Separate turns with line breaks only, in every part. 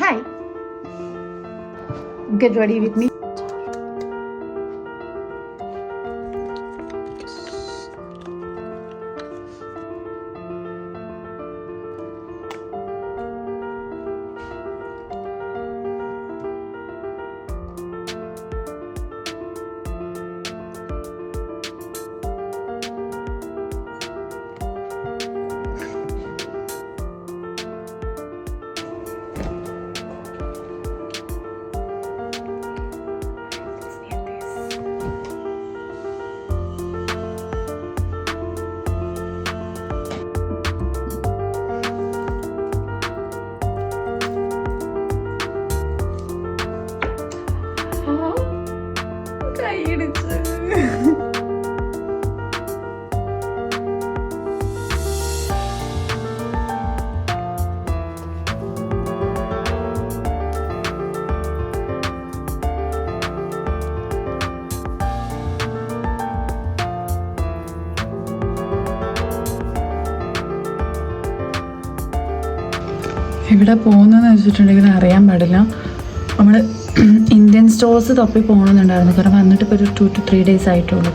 Hi, get ready with me. ഇവിടെ പോകുന്നതെന്ന് വെച്ചിട്ടുണ്ടെങ്കിൽ അറിയാൻ പാടില്ല. നമ്മൾ ഇന്ത്യൻ സ്റ്റോഴ്സ് തപ്പി പോകണമെന്നുണ്ടായിരുന്നു. കാരണം വന്നിട്ട് ഇപ്പോൾ ഒരു 2 to 3 days ആയിട്ടുള്ളൂ.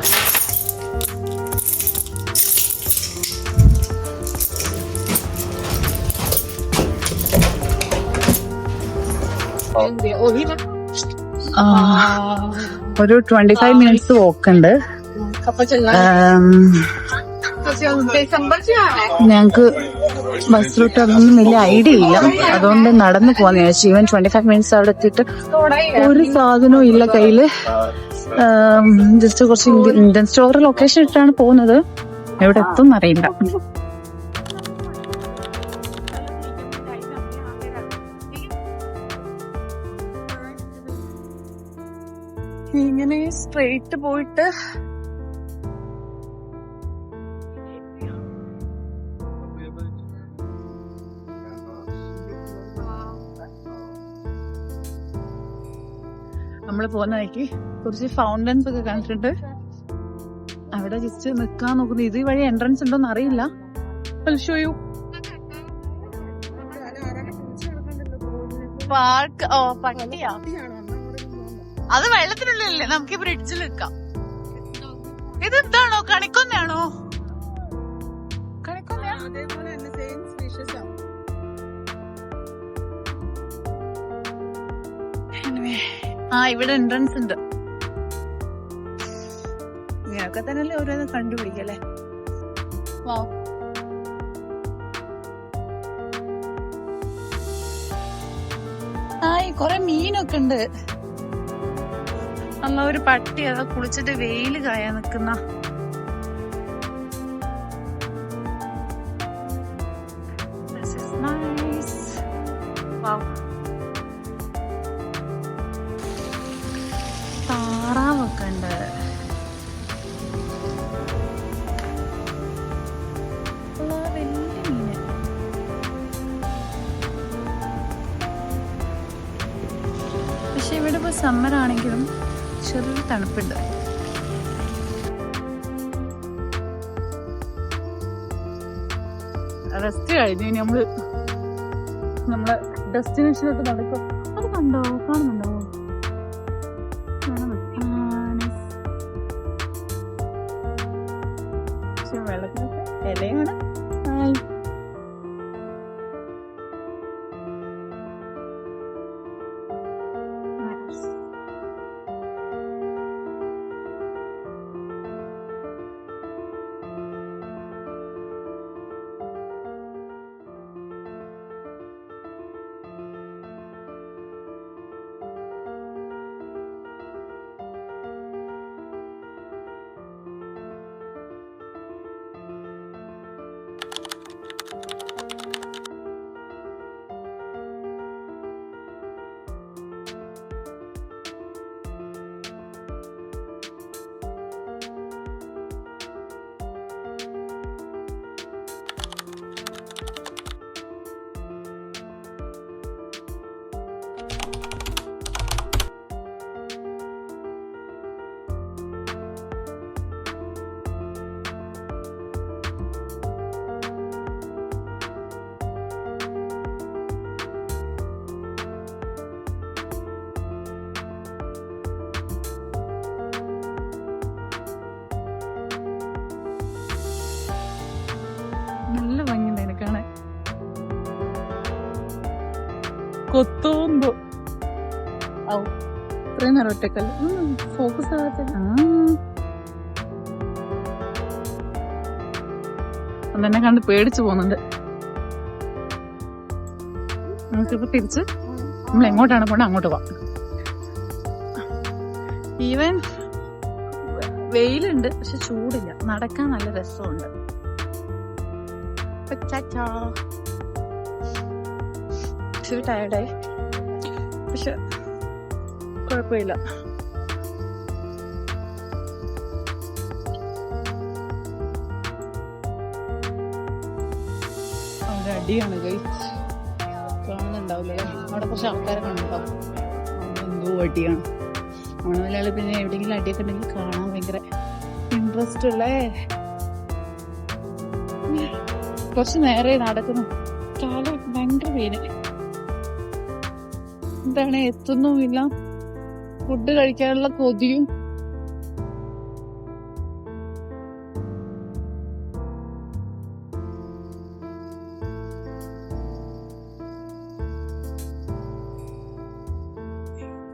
ഒരു 25 minutes വോക്കുണ്ട്. ഞങ്ങക്ക് ബസ് റൂട്ട് അതൊന്നും വലിയ ഐഡിയ ഇല്ല, അതുകൊണ്ട് നടന്നു പോവാന്ന് വിചാരിച്ചു. ഈവൻ 25 minutes അവിടെ എത്തിയിട്ട് ഒരു സാധനവും ഇല്ല കയ്യില്. ജസ്റ്റ് കുറച്ച് ഇന്ത്യൻ സ്റ്റോർ ലൊക്കേഷൻ ഇട്ടാണ് പോകുന്നത്. എവിടെ എത്തും അറിയില്ല. ഇങ്ങനെ സ്ട്രെയിറ്റ് പോയിട്ട് നമ്മള് പോകുന്ന വഴിക്ക് കുറച്ച് ഫൗണ്ടൻസ് ഒക്കെ കണ്ടിട്ടുണ്ട്. അവിടെ ജസ്റ്റ് നിക്കാൻ നോക്കുന്നു. ഇത് വഴി എൻട്രൻസ് ഉണ്ടോന്ന് അറിയില്ല. ഷോയു പാർക്ക്. ഓ പട്ടിയാ, അത് വെള്ളത്തിനുള്ളിലല്ലേ. നമുക്ക് ഈ ബ്രിഡ്ജിൽ നിൽക്കാം. ഇതെന്താണോ, കണിക്കൊന്നയാണോ? കണിക്കൊന്നയാ? ഇവിടെ എൻട്രൻസ് ഉണ്ട്. ഇങ്ങനെയൊക്കെ തന്നെയല്ലേ ഓരോന്ന് കണ്ടുപിടിക്കല്ലേ. കൊറേ മീനൊക്കെ ഉണ്ട്. അല്ല, ഒരു പട്ടി അതാ കുളിച്ചിട്ട് വെയില് കായാൻ നിക്കുന്ന. താറാവൊക്കെ ഉണ്ട്. വലിയ മീന്. പക്ഷെ ഇവിടെ ഇപ്പൊ സമ്മർ ആണെങ്കിലും ചെറിയ തണുപ്പുണ്ട്. റെസ്റ്റ് കഴിഞ്ഞു. നമ്മള് നമ്മളെ ഡെസ്റ്റിനേഷനൊക്കെ നടക്കും. അത് കണ്ടോ, കാണുന്നുണ്ടോ? വെള്ളത്തിനൊക്കെ ഇലയാണ്. കൊത്തോന്തോ ഇത്രയും നേരം ഒറ്റക്കല്ല ഫോക്കസ് ആകത്തില്ല. അതെന്നെ കണ്ട് പേടിച്ചു പോകുന്നുണ്ട്. നമുക്കിപ്പോ തിരിച്ച് നമ്മൾ എങ്ങോട്ടാണ് പോകേണ്ടത് അങ്ങോട്ട് പോവാം. ഈവൻ വെയിലുണ്ട് പക്ഷെ ചൂടില്ല, നടക്കാൻ നല്ല രസമുണ്ട്. ഇച്ചിരി ടയർഡായി പക്ഷെ കുഴപ്പമില്ല. അവിടെ അടിയാണ് കാണുന്നുണ്ടാവില്ലേ? അവിടെ കുറച്ച് ആൾക്കാരെ കണ്ടുണ്ടാവും. എന്തോ അടിയാണ്. നമ്മുടെ മലയാളി പിന്നെ എവിടെയെങ്കിലും അടിയൊക്കെ ഉണ്ടെങ്കിൽ കാണാൻ ഭയങ്കര ഇൻട്രസ്റ്റ് ഉള്ളേ. കുറച്ച് നേരെ നടക്കുന്നു, കാല് ഭയങ്കര വേദന. എന്താണ് എത്തുന്നുമില്ല, ഫുഡ് കഴിക്കാനുള്ള കൊതിയും.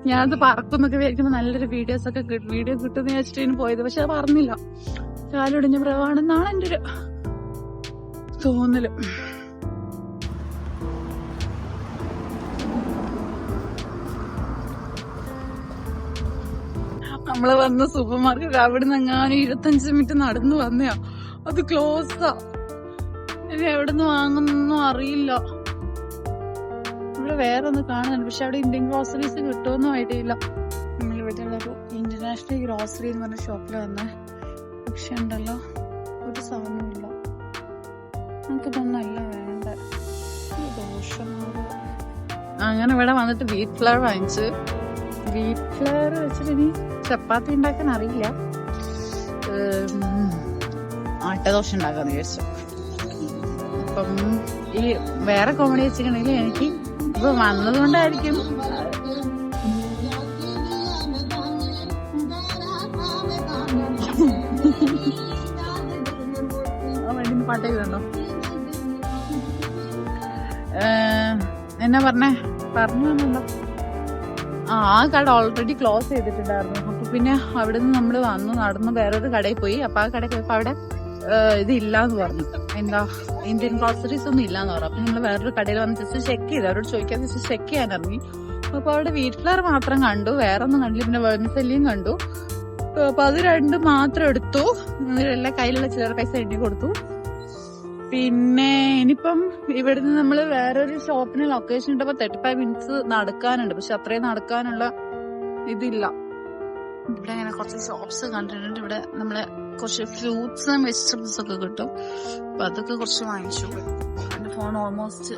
ഞാനത് പറക്കുന്നൊക്കെ വിചാരിക്കുമ്പോ നല്ലൊരു വീഡിയോ കിട്ടുമെന്ന് വിചാരിച്ചിട്ട് പോയത്. പക്ഷെ അത് പറഞ്ഞില്ല, കാലൊടിഞ്ഞ പ്രവാണെന്നാണ് എൻ്റെ ഒരു തോന്നല്. നമ്മള് വന്ന സൂപ്പർ മാർക്കറ്റ് അവിടെ നിന്ന് എങ്ങാനും 25 മിനിറ്റ് നടന്നു വന്നയാ, അത് ക്ലോസാ. ഇനി എവിടുന്ന് വാങ്ങുന്നൊന്നും അറിയില്ല. ഇവിടെ വേറെ ഒന്ന് കാണുന്നുണ്ട് പക്ഷെ അവിടെ ഇന്ത്യൻ ഗ്രോസറീസ് കിട്ടുമെന്നും ഐഡിയ ഇല്ല. നമ്മളിവിടെ ഉള്ളൊരു ഇന്റർനാഷണൽ ഗ്രോസറി എന്ന് പറഞ്ഞ ഷോപ്പിൽ വന്നേ, പക്ഷെ ഉണ്ടല്ലോ ഒരു സാധനമില്ല. നമുക്കിതൊന്നല്ല വേണ്ട, ദോഷമാണ്. അങ്ങനെ ഇവിടെ വന്നിട്ട് വീറ്റ് ഫ്ലവർ വാങ്ങിച്ച്, വീറ്റ് ഫ്ലവർ വെച്ചിട്ട് ഇനി ചപ്പാത്തി ഉണ്ടാക്കാൻ അറിയില്ല, ആട്ടദോശ ഉണ്ടാക്കാന്ന് വിചാരിച്ചു. അപ്പം ഈ വേറെ കോമഡി വെച്ചിട്ടുണ്ടെങ്കിൽ എനിക്ക് ഇപ്പൊ വന്നതുകൊണ്ടായിരിക്കും പാട്ട് ചെയ്തോ എന്നാ പറഞ്ഞോ. ആ കട ഓൾറെഡി ക്ലോസ് ചെയ്തിട്ടുണ്ടായിരുന്നു. അപ്പൊ പിന്നെ അവിടെ നിന്ന് നമ്മള് നടന്ന് വേറൊരു കടയിൽ പോയി. അപ്പൊ ആ കടയിൽ പോയപ്പോ അവിടെ ഇതില്ലാന്ന് പറഞ്ഞു, എന്താ ഇന്ത്യൻ ഗ്രോസറീസ് ഒന്നും ഇല്ലാന്ന് പറഞ്ഞു. അപ്പൊ നമ്മള് വേറൊരു കടയിൽ വന്ന് ജസ്റ്റ് ചെക്ക് ചെയ്തു, അവരോട് ചോദിക്കാൻ ജസ്റ്റ് ചെക്ക് ചെയ്യാൻ ഇറങ്ങി. അപ്പൊ അവിടെ വീറ്റ് ഫ്ലവർ മാത്രം കണ്ടു, വേറെ ഒന്നും കണ്ടില്ല. പിന്നെ വെർമിസെല്ലിയും കണ്ടു. അപ്പൊ അത് രണ്ടും മാത്രം എടുത്തു. എല്ലാ കയ്യിലുള്ള ചില്ലറ പൈസ എണ്ണി കൊടുത്തു. പിന്നെ ഇനിയിപ്പം ഇവിടുന്ന് നമ്മള് വേറൊരു ഷോപ്പിന് ലൊക്കേഷൻ ഇട്ടപ്പോ 35 മിനിറ്റ്സ് നടക്കാനുണ്ട്. പക്ഷെ അത്രയും നടക്കാനുള്ള ഇതില്ല. ഇവിടെ ഇങ്ങനെ കുറച്ച് ഷോപ്സ് കണ്ടിട്ടുണ്ട്. ഇവിടെ നമ്മള് കുറച്ച് ഫ്രൂട്ട്സ് ആൻഡ് വെജിറ്റബിൾസ് ഒക്കെ കിട്ടും. അപ്പൊ അതൊക്കെ കുറച്ച് വാങ്ങിച്ചു. എന്റെ ഫോൺ ഓൾമോസ്റ്റ്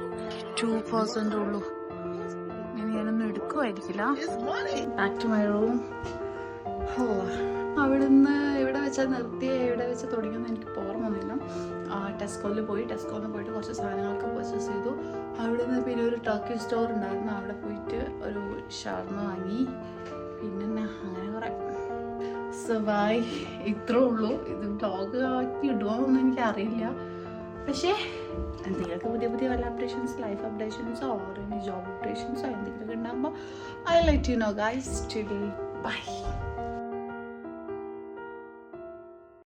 2% ഉള്ളൂ. ഇനി ഞാനൊന്നും എടുക്കുമായിരിക്കില്ല. Back to my room. അവിടുന്ന് എവിടെ വെച്ചാൽ നിർത്തിയ എവിടെ വെച്ച് തുടങ്ങിയെന്ന് എനിക്ക് ഓർമ്മയൊന്നുമില്ല. ടെസ്കോയിൽ പോയിട്ട് കുറച്ച് സാധനങ്ങളൊക്കെ പർച്ചേസ് ചെയ്തു. അവിടുന്ന് പിന്നെ ഒരു ടർക്കി സ്റ്റോർ ഉണ്ടായിരുന്നു, അവിടെ പോയിട്ട് ഒരു ഷവർമ വാങ്ങി. പിന്നെ അങ്ങനെ കുറെ ബൈ, ഇത്രേ ഉള്ളൂ. ഇത് വ്ളോഗ് ആക്കി ഇടുവാന്നൊന്നും എനിക്ക് അറിയില്ല. പക്ഷേ എന്തെങ്കിലുമൊക്കെ പുതിയ വല്ല അപ്ഡേഷൻസ്, ലൈഫ് അപ്ഡേഷൻസോ ഓർ ഇനി ജോബ് അപ്ഡേഷൻസോ എന്തെങ്കിലുമൊക്കെ ഉണ്ടാകുമ്പോൾ I let you know guys. Today by.